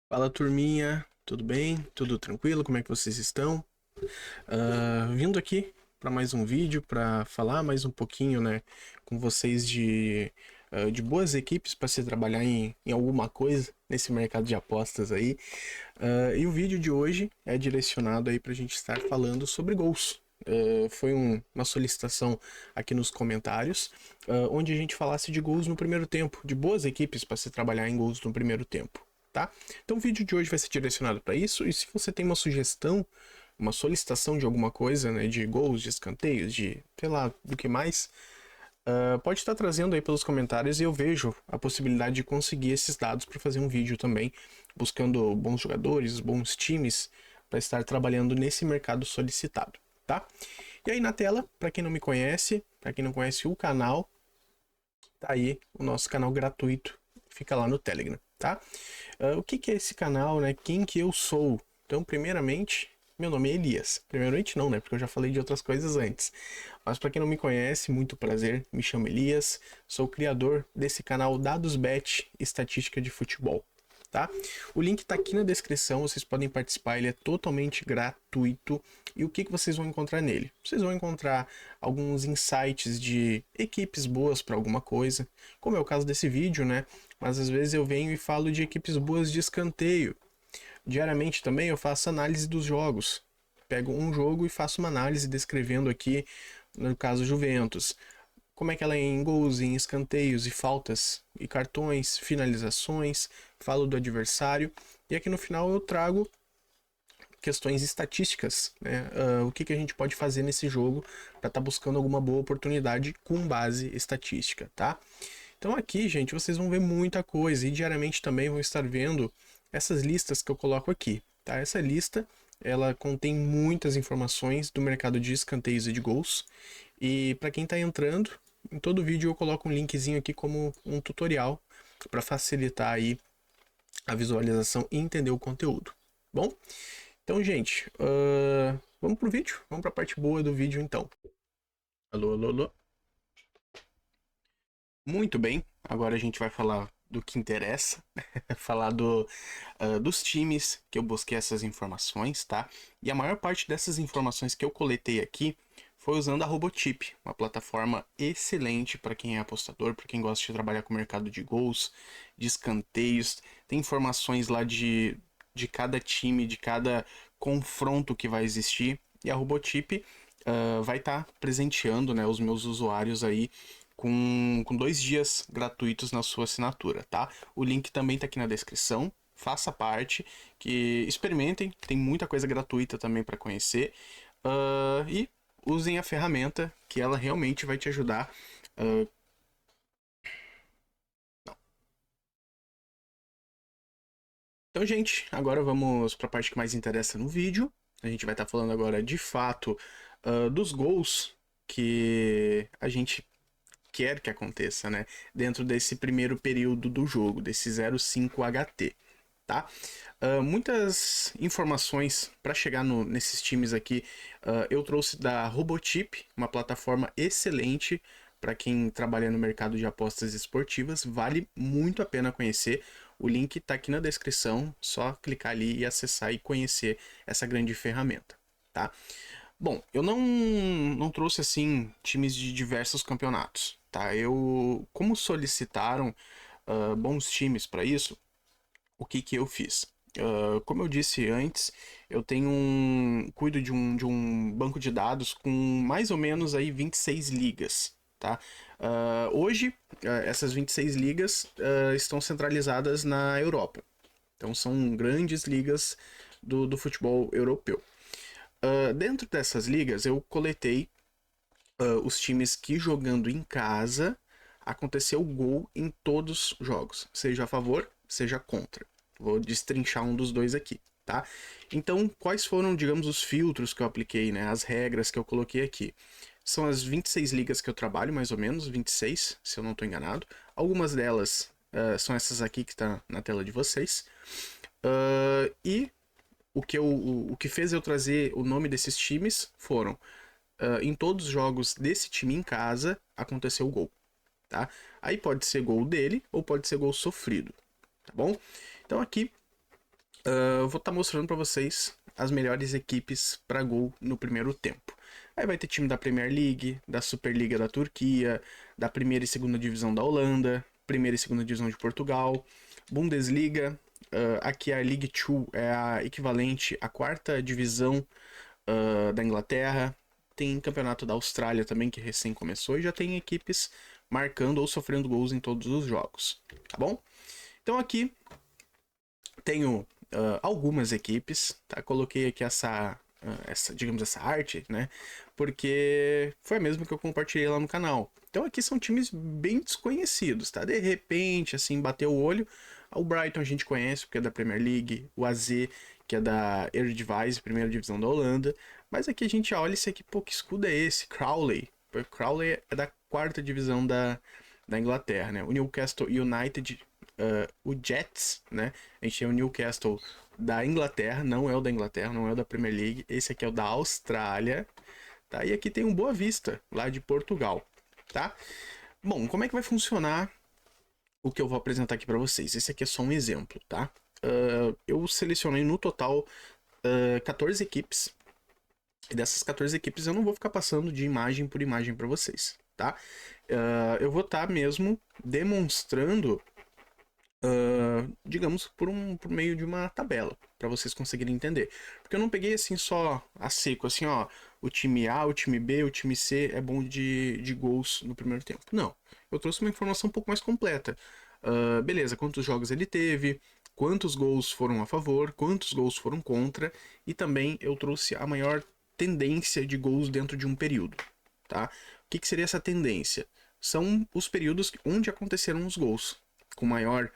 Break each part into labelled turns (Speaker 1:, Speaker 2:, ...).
Speaker 1: Fala turminha, tudo bem? Tudo tranquilo? Como é que vocês estão? Vindo aqui para mais um vídeo para falar mais um pouquinho, né, com vocês de boas equipes para se trabalhar em alguma coisa nesse mercado de apostas aí. E o vídeo de hoje é direcionado aí para a gente estar falando sobre gols. Foi uma solicitação aqui nos comentários, onde a gente falasse de gols no primeiro tempo, de boas equipes para se trabalhar em gols no primeiro tempo, tá? Então o vídeo de hoje vai ser direcionado para isso, e se você tem uma sugestão, uma solicitação de alguma coisa, né, de gols, de escanteios, de sei lá, do que mais, pode estar trazendo aí pelos comentários e eu vejo a possibilidade de conseguir esses dados para fazer um vídeo também, buscando bons jogadores, bons times para estar trabalhando nesse mercado solicitado, tá? E aí na tela, para quem não me conhece, para quem não conhece o canal, tá aí o nosso canal gratuito, fica lá no Telegram, tá? O que é esse canal, né? Quem que eu sou? Então, primeiramente, meu nome é Elias. Primeiramente não, né? Porque eu já falei de outras coisas antes. Mas para quem não me conhece, muito prazer, me chamo Elias, sou o criador desse canal DadosBet Estatística de Futebol. Tá? O link está aqui na descrição, vocês podem participar, ele é totalmente gratuito. E o que vocês vão encontrar nele? Vocês vão encontrar alguns insights de equipes boas para alguma coisa, como é o caso desse vídeo, né? Mas às vezes eu venho e falo de equipes boas de escanteio. Diariamente também eu faço análise dos jogos. Pego um jogo e faço uma análise descrevendo aqui, no caso Juventus, como é que ela é em gols, em escanteios e faltas e cartões, finalizações, falo do adversário e aqui no final eu trago questões estatísticas, né? O que a gente pode fazer nesse jogo para estar buscando alguma boa oportunidade com base estatística, tá? Então aqui, gente, vocês vão ver muita coisa e diariamente também vão estar vendo essas listas que eu coloco aqui, tá? Essa lista, ela contém muitas informações do mercado de escanteios e de gols. E para quem está entrando, em todo vídeo eu coloco um linkzinho aqui como um tutorial para facilitar aí a visualização e entender o conteúdo. Bom, então, gente, vamos pro vídeo? Vamos para a parte boa do vídeo, então. Alô, alô, alô. Muito bem, agora a gente vai falar do que interessa, falar dos times que eu busquei essas informações, tá? E a maior parte dessas informações que eu coletei aqui foi usando a Robotip, uma plataforma excelente para quem é apostador, para quem gosta de trabalhar com o mercado de gols, de escanteios, tem informações lá de cada time, de cada confronto que vai existir, e a Robotip vai estar presenteando, né, os meus usuários aí com 2 dias gratuitos na sua assinatura, tá? O link também tá aqui na descrição. Faça parte, que experimentem, tem muita coisa gratuita também para conhecer. E usem a ferramenta, que ela realmente vai te ajudar. Então, gente, agora vamos para a parte que mais interessa no vídeo. A gente vai estar falando agora de fato dos gols que a gente quer que aconteça, né? Dentro desse primeiro período do jogo, desse 0,5 HT, tá? Muitas informações para chegar nesses times aqui eu trouxe da Robotip, uma plataforma excelente para quem trabalha no mercado de apostas esportivas, vale muito a pena conhecer. O link está aqui na descrição, só clicar ali e acessar e conhecer essa grande ferramenta, tá? Bom, eu não trouxe assim times de diversos campeonatos, tá? Como solicitaram bons times para isso, o que eu fiz? Como eu disse antes, eu tenho cuido de um banco de dados com mais ou menos aí 26 ligas, tá? Hoje, essas 26 ligas estão centralizadas na Europa. Então são grandes ligas do futebol europeu. Dentro dessas ligas, eu coletei os times que jogando em casa aconteceu gol em todos os jogos, seja a favor, seja contra. Vou destrinchar um dos dois aqui, tá? Então, quais foram, digamos, os filtros que eu apliquei, né? As regras que eu coloquei aqui. São as 26 ligas que eu trabalho, mais ou menos, 26, se eu não estou enganado. Algumas delas são essas aqui que está na tela de vocês. E o que fez eu trazer o nome desses times foram em todos os jogos desse time em casa aconteceu o gol, tá? Aí pode ser gol dele ou pode ser gol sofrido, tá bom? Então aqui Eu vou estar mostrando para vocês as melhores equipes para gol no primeiro tempo. Aí vai ter time da Premier League, da Superliga da Turquia, da primeira e segunda divisão da Holanda, primeira e segunda divisão de Portugal, Bundesliga. Aqui a League 2 é a equivalente à quarta divisão da Inglaterra. Tem campeonato da Austrália também, que recém começou, e já tem equipes marcando ou sofrendo gols em todos os jogos, tá bom? Então aqui tenho algumas equipes, tá? Coloquei aqui digamos, essa arte, né? Porque foi a mesma que eu compartilhei lá no canal. Então aqui são times bem desconhecidos, tá? De repente, assim, bateu o olho. O Brighton a gente conhece, porque é da Premier League. O AZ, que é da Eredivisie, primeira divisão da Holanda. Mas aqui a gente olha esse aqui, pô, que escudo é esse? Crowley. O Crowley é da quarta divisão da Inglaterra, né? O Newcastle United, o Jets, né? A gente tem o Newcastle da Inglaterra, não é o da Inglaterra, não é o da Premier League. Esse aqui é o da Austrália, tá? E aqui tem o Boa Vista, lá de Portugal, tá? Bom, como é que vai funcionar o que eu vou apresentar aqui para vocês? Esse aqui é só um exemplo, tá? Eu selecionei no total 14 equipes. E dessas 14 equipes eu não vou ficar passando de imagem por imagem para vocês, tá? Eu vou estar mesmo demonstrando, digamos, por meio de uma tabela, para vocês conseguirem entender. Porque eu não peguei assim só a seco, assim, ó, o time A, o time B, o time C é bom de gols no primeiro tempo. Não, eu trouxe uma informação um pouco mais completa. Beleza, quantos jogos ele teve, quantos gols foram a favor, quantos gols foram contra, e também eu trouxe a maior tendência de gols dentro de um período, tá? O que seria essa tendência? São os períodos onde aconteceram os gols com maior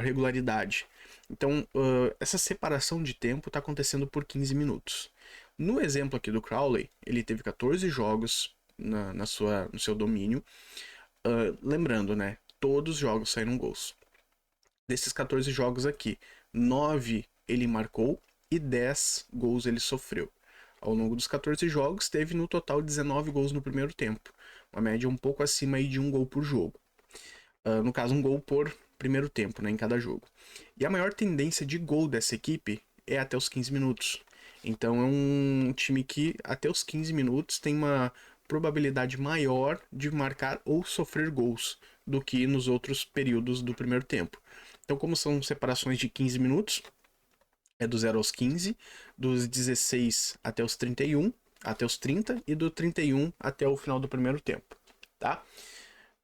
Speaker 1: regularidade. Então, essa separação de tempo está acontecendo por 15 minutos. No exemplo aqui do Crowley, ele teve 14 jogos no seu domínio. Lembrando, né? Todos os jogos saíram gols. Desses 14 jogos aqui, 9 ele marcou e 10 gols ele sofreu. Ao longo dos 14 jogos, teve no total 19 gols no primeiro tempo. Uma média um pouco acima aí de um gol por jogo. No caso, um gol por primeiro tempo, né, em cada jogo. E a maior tendência de gol dessa equipe é até os 15 minutos. Então é um time que até os 15 minutos tem uma probabilidade maior de marcar ou sofrer gols do que nos outros períodos do primeiro tempo. Então, como são separações de 15 minutos, é do 0 aos 15, dos 16 até os 31, até os 30 e do 31 até o final do primeiro tempo, tá?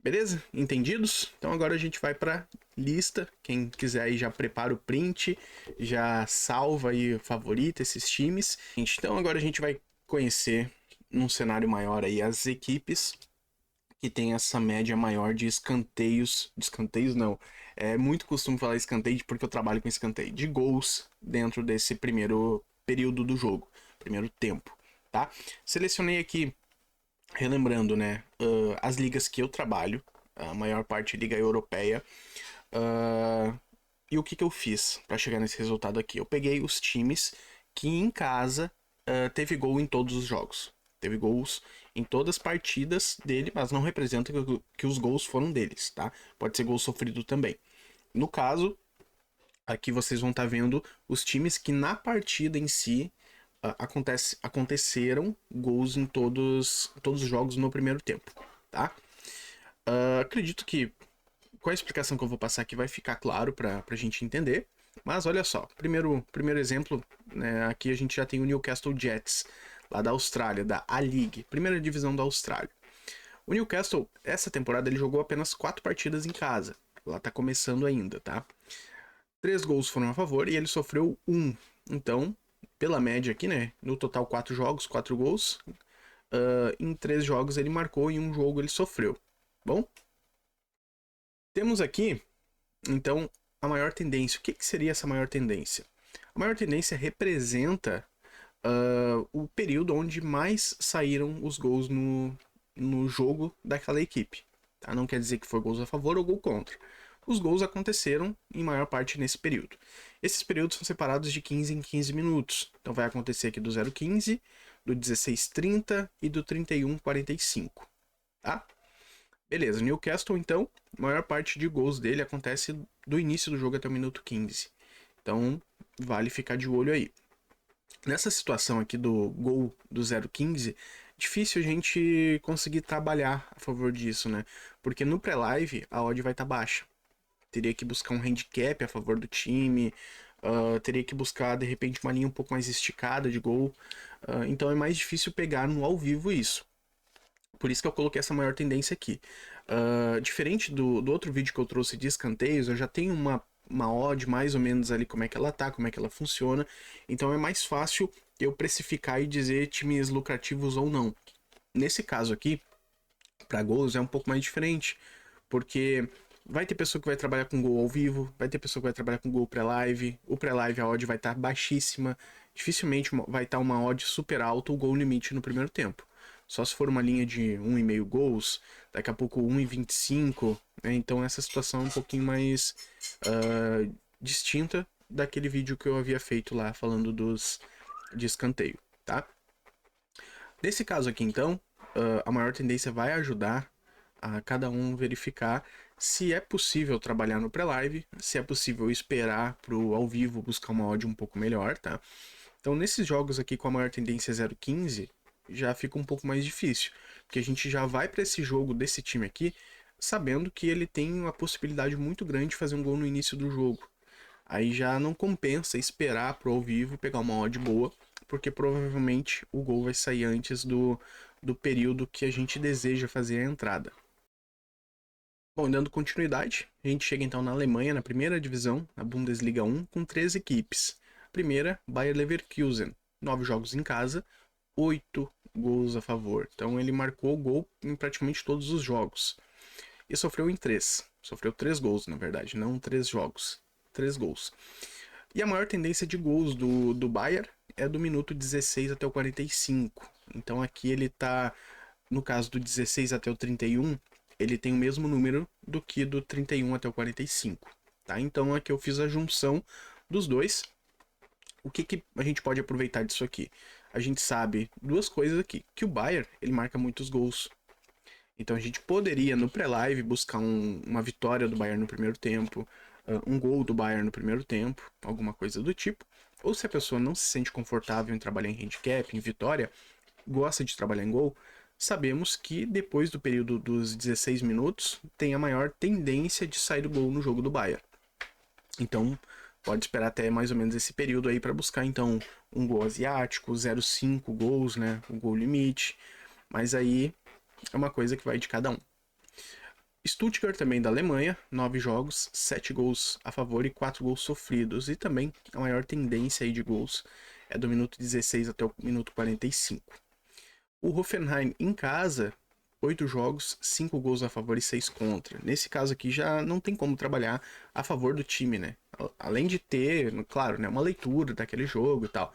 Speaker 1: Beleza? Entendidos? Então agora a gente vai para lista. Quem quiser aí já prepara o print, já salva aí, favorita esses times. Então agora a gente vai conhecer num cenário maior aí as equipes que tem essa média maior de escanteios. De escanteios não. É muito costume falar escanteio porque eu trabalho com escanteio. De gols dentro desse primeiro período do jogo. Primeiro tempo, tá? Selecionei aqui, relembrando, né, as ligas que eu trabalho, a maior parte liga europeia, e o que eu fiz para chegar nesse resultado aqui? Eu peguei os times que em casa teve gol em todos os jogos. Teve gols em todas as partidas dele, mas não representa que os gols foram deles, tá? Pode ser gol sofrido também. No caso, aqui vocês vão estar vendo os times que na partida em si aconteceram gols em todos os jogos no primeiro tempo, tá? Acredito que com a explicação que eu vou passar aqui vai ficar claro para a gente entender. Mas olha só, primeiro exemplo, né, aqui a gente já tem o Newcastle Jets, lá da Austrália, da A-League, primeira divisão da Austrália. O Newcastle, essa temporada, ele jogou apenas 4 partidas em casa. Lá tá começando ainda, tá? 3 gols foram a favor e ele sofreu 1. Então, pela média aqui, né? No total 4 jogos, 4 gols. Em 3 jogos ele marcou e em um jogo ele sofreu. Bom, temos aqui, então, a maior tendência. O que seria essa maior tendência? A maior tendência representa o período onde mais saíram os gols no jogo daquela equipe. Tá? Não quer dizer que foi gols a favor ou gol contra. Os gols aconteceram em maior parte nesse período. Esses períodos são separados de 15 em 15 minutos. Então vai acontecer aqui do 0,15, do 16,30 e do 31,45. Tá? Beleza, Newcastle então, a maior parte de gols dele acontece do início do jogo até o minuto 15. Então, vale ficar de olho aí. Nessa situação aqui do gol do 0,15, difícil a gente conseguir trabalhar a favor disso, né? Porque no pré-live a odd vai estar baixa. Teria que buscar um handicap a favor do time, teria que buscar de repente uma linha um pouco mais esticada de gol. Então é mais difícil pegar no ao vivo isso. Por isso que eu coloquei essa maior tendência aqui. Diferente do outro vídeo que eu trouxe de escanteios, eu já tenho uma odd mais ou menos ali como é que ela tá, como é que ela funciona. Então é mais fácil eu precificar e dizer times lucrativos ou não. Nesse caso aqui, para gols é um pouco mais diferente, porque vai ter pessoa que vai trabalhar com gol ao vivo, vai ter pessoa que vai trabalhar com gol pré-live. O pré-live a odd vai estar baixíssima, dificilmente vai estar uma odd super alta o gol limite no primeiro tempo. Só se for uma linha de 1,5 gols, daqui a pouco 1,25, né? Então essa situação é um pouquinho mais distinta daquele vídeo que eu havia feito lá falando de escanteio, tá? Nesse caso aqui então, a maior tendência vai ajudar a cada um verificar se é possível trabalhar no pré-live, se é possível esperar pro ao vivo buscar uma odd um pouco melhor, tá? Então nesses jogos aqui com a maior tendência 0,15, já fica um pouco mais difícil, porque a gente já vai para esse jogo desse time aqui sabendo que ele tem uma possibilidade muito grande de fazer um gol no início do jogo. Aí já não compensa esperar pro ao vivo pegar uma odd boa, porque provavelmente o gol vai sair antes do período que a gente deseja fazer a entrada. Bom, dando continuidade, a gente chega então na Alemanha, na primeira divisão, na Bundesliga 1, com 3 equipes. Primeira, Bayer Leverkusen, 9 jogos em casa, 8 gols a favor. Então ele marcou gol em praticamente todos os jogos. E sofreu em 3. Sofreu 3 gols, na verdade, não 3 jogos. 3 gols. E a maior tendência de gols do Bayer é do minuto 16 até o 45. Então aqui ele tá, no caso do 16 até o 31, ele tem o mesmo número do que do 31 até o 45. Tá? Então aqui eu fiz a junção dos dois. O que a gente pode aproveitar disso aqui? A gente sabe duas coisas aqui, que o Bayer ele marca muitos gols. Então a gente poderia no pré-live buscar uma vitória do Bayern no primeiro tempo, um gol do Bayern no primeiro tempo, alguma coisa do tipo. Ou se a pessoa não se sente confortável em trabalhar em handicap, em vitória, gosta de trabalhar em gol, sabemos que depois do período dos 16 minutos tem a maior tendência de sair do gol no jogo do Bayern. Então pode esperar até mais ou menos esse período aí para buscar então um gol asiático, 0,5 gols, né, o gol limite. Mas aí é uma coisa que vai de cada um. Stuttgart também da Alemanha, 9 jogos, 7 gols a favor e 4 gols sofridos. E também a maior tendência aí de gols é do minuto 16 até o minuto 45. O Hoffenheim em casa, 8 jogos, 5 gols a favor e 6 contra. Nesse caso aqui já não tem como trabalhar a favor do time, né? Além de ter, claro, né, uma leitura daquele jogo e tal.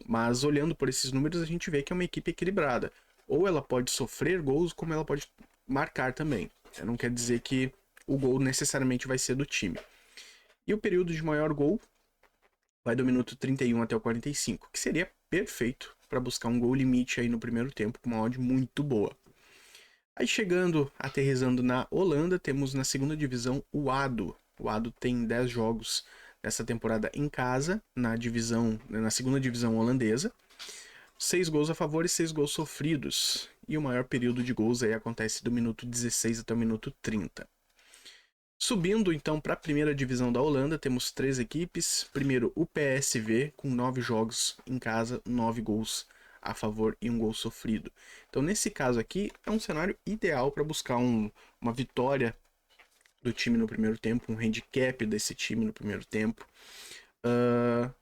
Speaker 1: Mas olhando por esses números a gente vê que é uma equipe equilibrada. Ou ela pode sofrer gols, como ela pode marcar também. Não quer dizer que o gol necessariamente vai ser do time. E o período de maior gol vai do minuto 31 até o 45, que seria perfeito para buscar um gol limite aí no primeiro tempo, com uma odd muito boa. Aí chegando, aterrissando na Holanda, temos na segunda divisão o ADO. O ADO tem 10 jogos nessa temporada em casa, na segunda divisão holandesa. 6 gols a favor e 6 gols sofridos. E o maior período de gols aí acontece do minuto 16 até o minuto 30. Subindo então para a primeira divisão da Holanda, temos 3 equipes. Primeiro o PSV, com 9 jogos em casa, 9 gols a favor e 1 gol sofrido. Então nesse caso aqui é um cenário ideal para buscar uma vitória do time no primeiro tempo, um handicap desse time no primeiro tempo.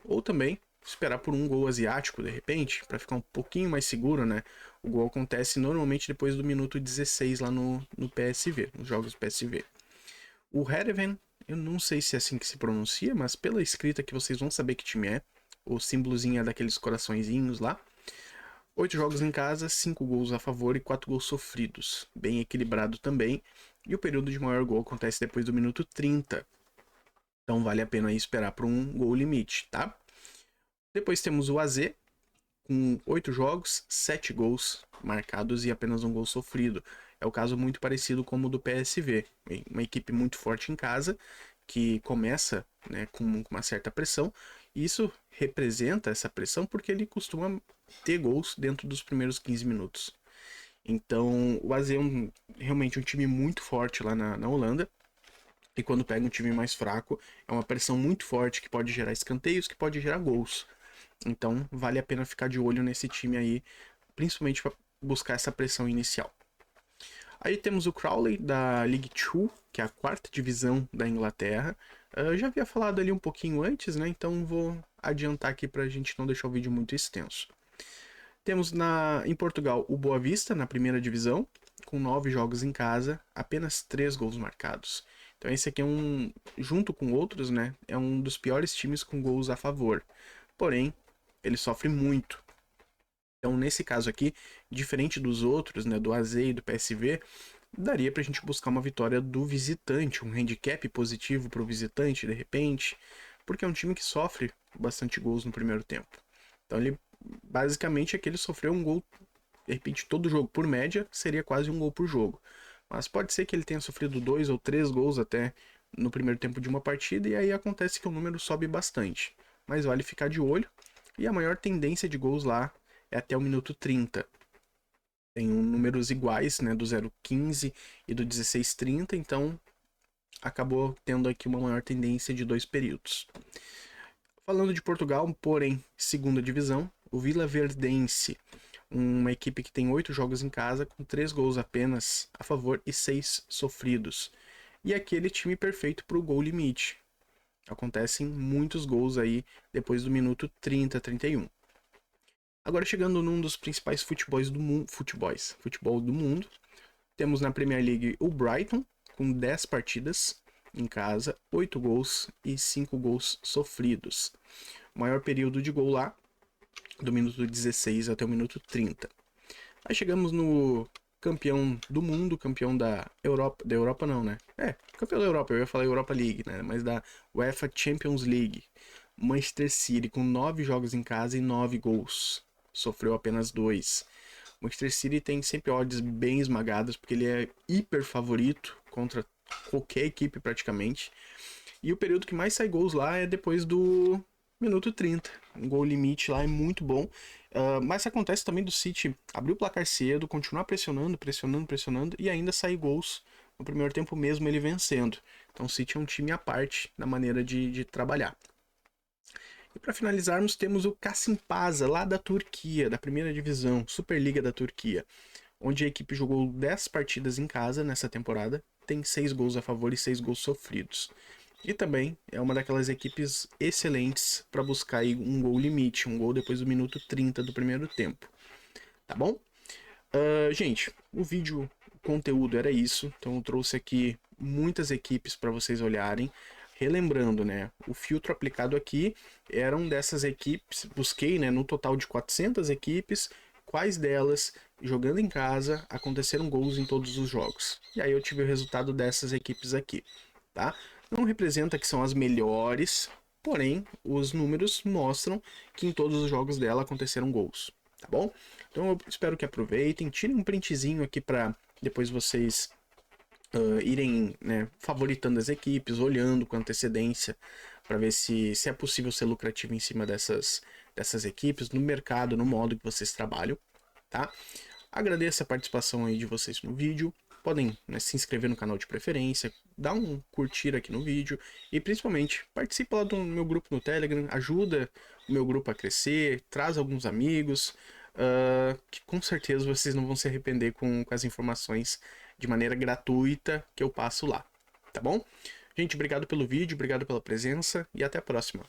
Speaker 1: Ou também esperar por um gol asiático, de repente, para ficar um pouquinho mais seguro, né? O gol acontece normalmente depois do minuto 16 lá no PSV, nos jogos PSV. O Heerenveen, eu não sei se é assim que se pronuncia, mas pela escrita que vocês vão saber que time é. O símbolozinho é daqueles coraçõezinhos lá. 8 jogos em casa, 5 gols a favor e 4 gols sofridos. Bem equilibrado também. E o período de maior gol acontece depois do minuto 30. Então vale a pena aí esperar por um gol limite, tá? Depois temos o AZ, com 8 jogos, 7 gols marcados e apenas um gol sofrido. É o caso muito parecido como o do PSV. Uma equipe muito forte em casa, que começa, né, com uma certa pressão, e isso representa essa pressão porque ele costuma ter gols dentro dos primeiros 15 minutos. Então, o AZ é realmente um time muito forte lá na Holanda. E quando pega um time mais fraco, é uma pressão muito forte que pode gerar escanteios, que pode gerar gols. Então, vale a pena ficar de olho nesse time aí, principalmente para buscar essa pressão inicial. Aí temos o Crawley da League 2, que é a quarta divisão da Inglaterra. Eu já havia falado ali um pouquinho antes, né? Então vou adiantar aqui para a gente não deixar o vídeo muito extenso. Temos em Portugal o Boa Vista na primeira divisão, com 9 jogos em casa, apenas 3 gols marcados. Então esse aqui junto com outros, né, é um dos piores times com gols a favor. Porém, ele sofre muito. Então nesse caso aqui, diferente dos outros, né, do AZ e do PSV, daria pra gente buscar uma vitória do visitante, um handicap positivo pro visitante de repente, porque é um time que sofre bastante gols no primeiro tempo. Então ele basicamente aqui ele sofreu um gol, de repente todo jogo por média seria quase um gol por jogo. Mas pode ser que ele tenha sofrido 2 ou 3 gols até no primeiro tempo de uma partida e aí acontece que o número sobe bastante. Mas vale ficar de olho. E a maior tendência de gols lá é até o minuto 30. Tem números iguais, né, do 0,15 e do 16,30, então acabou tendo aqui uma maior tendência de 2 períodos. Falando de Portugal, porém, segunda divisão, o Vila Verdense, uma equipe que tem 8 jogos em casa, com 3 gols apenas a favor e 6 sofridos. E aquele time perfeito para o gol limite. Acontecem muitos gols aí depois do minuto 30, 31. Agora chegando num dos principais futebol do mundo, temos na Premier League o Brighton, com 10 partidas em casa, 8 gols e 5 gols sofridos. O maior período de gol lá, do minuto 16 até o minuto 30. Aí chegamos no campeão do mundo, campeão da Europa não, né? Campeão da Europa, eu ia falar Europa League, né? Mas da UEFA Champions League. Manchester City com 9 jogos em casa e 9 gols. Sofreu apenas 2. Manchester City tem sempre odds bem esmagadas, porque ele é hiper favorito contra qualquer equipe praticamente. E o período que mais sai gols lá é depois do minuto 30. Um gol limite lá é muito bom. Mas acontece também do City abrir o placar cedo, continuar pressionando e ainda sair gols no primeiro tempo mesmo ele vencendo. Então o City é um time à parte na maneira de trabalhar. E para finalizarmos, temos o Kasimpasa, lá da Turquia, da primeira divisão, Superliga da Turquia, onde a equipe jogou 10 partidas em casa nessa temporada, tem 6 gols a favor e 6 gols sofridos. E também é uma daquelas equipes excelentes para buscar aí um gol limite, um gol depois do minuto 30 do primeiro tempo. Tá bom? Gente, o conteúdo era isso, então eu trouxe aqui muitas equipes para vocês olharem. Relembrando, né, o filtro aplicado aqui eram dessas equipes, busquei, né, no total de 400 equipes, quais delas, jogando em casa, aconteceram gols em todos os jogos. E aí eu tive o resultado dessas equipes aqui, tá? Não representa que são as melhores, porém, os números mostram que em todos os jogos dela aconteceram gols, tá bom? Então eu espero que aproveitem, tirem um printzinho aqui para depois vocês irem, né, favoritando as equipes, olhando com antecedência para ver se é possível ser lucrativo em cima dessas equipes, no mercado, no modo que vocês trabalham, tá? Agradeço a participação aí de vocês no vídeo. Podem, né, se inscrever no canal de preferência, dar um curtir aqui no vídeo e principalmente participa lá do meu grupo no Telegram, ajuda o meu grupo a crescer, traz alguns amigos, que com certeza vocês não vão se arrepender com as informações de maneira gratuita que eu passo lá, tá bom? Gente, obrigado pelo vídeo, obrigado pela presença e até a próxima.